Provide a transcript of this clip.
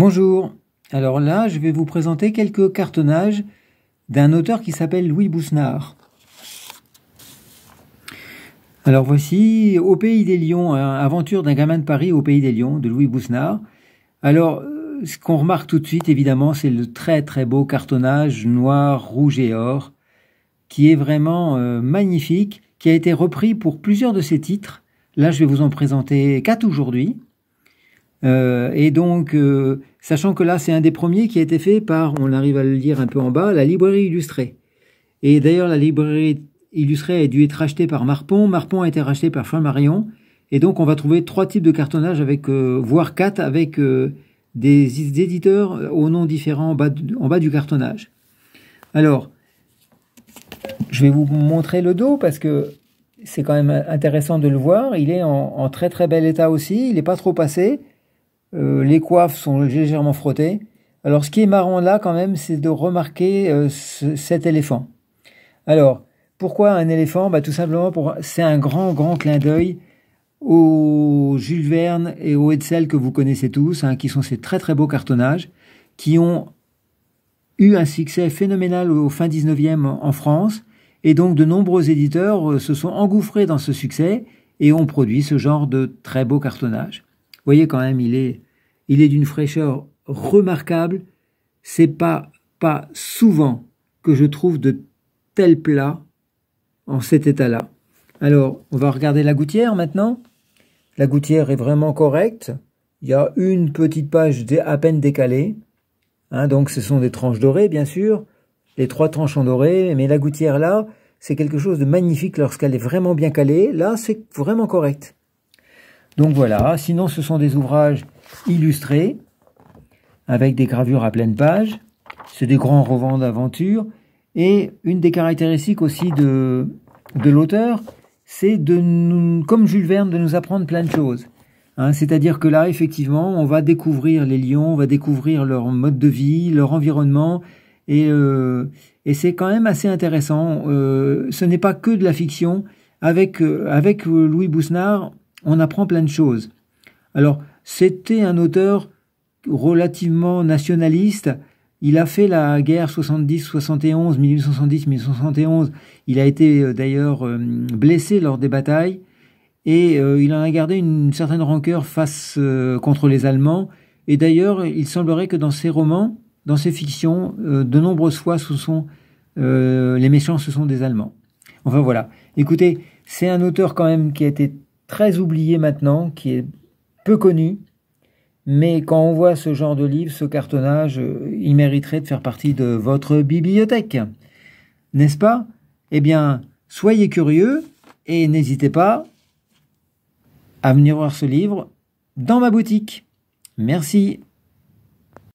Bonjour, alors là je vais vous présenter quelques cartonnages d'un auteur qui s'appelle Louis Bousnard. Alors voici Au Pays des Lions, aventure d'un gamin de Paris au Pays des Lions de Louis Bousnard. Alors ce qu'on remarque tout de suite évidemment c'est le très très beau cartonnage noir, rouge et or qui est vraiment magnifique, qui a été repris pour plusieurs de ses titres. Là je vais vous en présenter 4 aujourd'hui. Sachant que là c'est un des premiers qui a été fait par, on arrive à le lire un peu en bas, la librairie illustrée. Et d'ailleurs la librairie illustrée a dû être rachetée par Marpon, Marpon a été racheté par Flammarion, et donc on va trouver 3 types de cartonnage avec, voire 4 avec des éditeurs aux noms différents en bas du cartonnage. Alors, je vais vous montrer le dos parce que c'est quand même intéressant de le voir, il est en très très bel état aussi, il n'est pas trop passé. Les coiffes sont légèrement frottées. Alors ce qui est marrant là quand même, c'est de remarquer cet éléphant. Alors, pourquoi un éléphant? Tout simplement c'est un grand clin d'œil au Jules Verne et au Hetzel que vous connaissez tous, qui sont ces très très beaux cartonnages, qui ont eu un succès phénoménal au fin 19e en France, et donc de nombreux éditeurs se sont engouffrés dans ce succès et ont produit ce genre de très beaux cartonnages. Vous voyez quand même, il est d'une fraîcheur remarquable. C'est pas souvent que je trouve de tels plats en cet état-là. Alors, on va regarder la gouttière maintenant. La gouttière est vraiment correcte. Il y a une petite page à peine décalée. Donc ce sont des tranches dorées, bien sûr. Les 3 tranches en doré, mais la gouttière là, c'est quelque chose de magnifique lorsqu'elle est vraiment bien calée. Là, c'est vraiment correct. Donc voilà, sinon ce sont des ouvrages illustrés avec des gravures à pleine page. C'est des grands romans d'aventure. Et une des caractéristiques aussi de l'auteur, c'est comme Jules Verne, de nous apprendre plein de choses. C'est-à-dire que là, effectivement, on va découvrir les lions, on va découvrir leur mode de vie, leur environnement. Et c'est quand même assez intéressant. Ce n'est pas que de la fiction. Avec Louis Bousnard, on apprend plein de choses. Alors, c'était un auteur relativement nationaliste. Il a fait la guerre 70-71, 1870-1871. Il a été d'ailleurs blessé lors des batailles. Et il en a gardé une certaine rancœur contre les Allemands. Et d'ailleurs, il semblerait que dans ses romans, dans ses fictions, de nombreuses fois, les méchants, ce sont des Allemands. Enfin voilà. Écoutez, c'est un auteur quand même qui a été très oublié maintenant, qui est peu connu, mais quand on voit ce genre de livre, ce cartonnage, il mériterait de faire partie de votre bibliothèque, n'est-ce pas? Eh bien, soyez curieux et n'hésitez pas à venir voir ce livre dans ma boutique. Merci.